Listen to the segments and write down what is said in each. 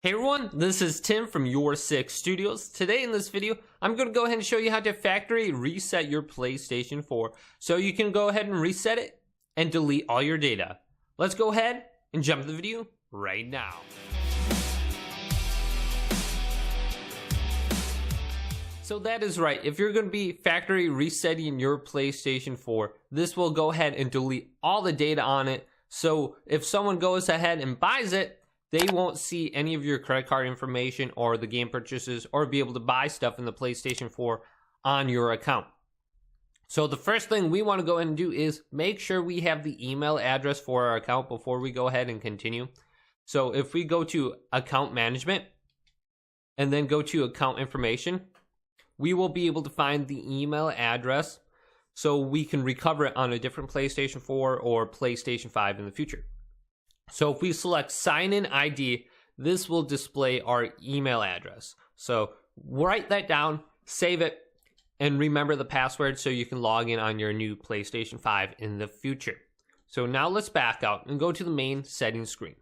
Hey everyone, this is Tim from YourSixStudios. Today in this video, I'm going to go ahead and show you how to factory reset your PlayStation 4 so you can go ahead and reset it and delete all your data. Let's go ahead and jump into the video right now. So that is right, if you're going to be factory resetting your PlayStation 4, this will go ahead and delete all the data on it. So if someone goes ahead and buys it, they won't see any of your credit card information or the game purchases or be able to buy stuff in the PlayStation 4 on your account. So the first thing we want to go ahead and do is make sure we have the email address for our account before we go ahead and continue. So if we go to account management and then go to account information, we will be able to find the email address so we can recover it on a different PlayStation 4 or PlayStation 5 in the future. So if we select sign in ID, this will display our email address. So write that down, save it, and remember the password so you can log in on your new PlayStation 5 in the future. So now let's back out and go to the main settings screen.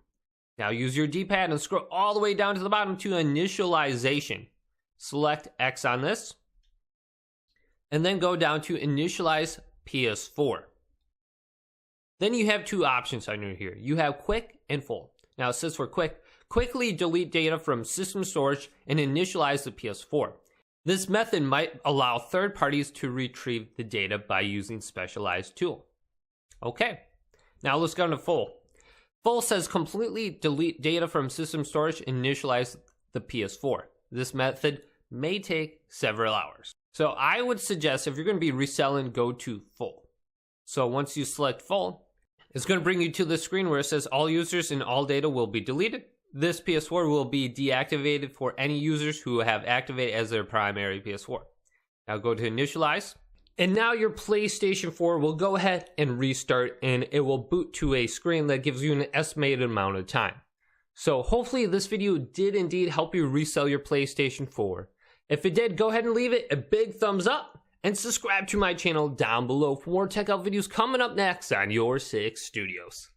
Now use your D-pad and scroll all the way down to the bottom to initialization. Select X on this, and then go down to initialize PS4. Then you have two options under here. You have quick and full. Now it says for quick, quickly delete data from system storage and initialize the PS4. This method might allow third parties to retrieve the data by using specialized tool. Okay, now let's go to full. Full says completely delete data from system storage and initialize the PS4. This method may take several hours. So I would suggest if you're going to be reselling, go to full. So once you select full, it's going to bring you to the screen where it says all users and all data will be deleted. This PS4 will be deactivated for any users who have activated as their primary PS4. Now go to initialize. And now your PlayStation 4 will go ahead and restart, and it will boot to a screen that gives you an estimated amount of time. So hopefully this video did indeed help you resell your PlayStation 4. If it did, go ahead and leave it a big thumbs up. And subscribe to my channel down below for more tech out videos coming up next on YourSixStudios.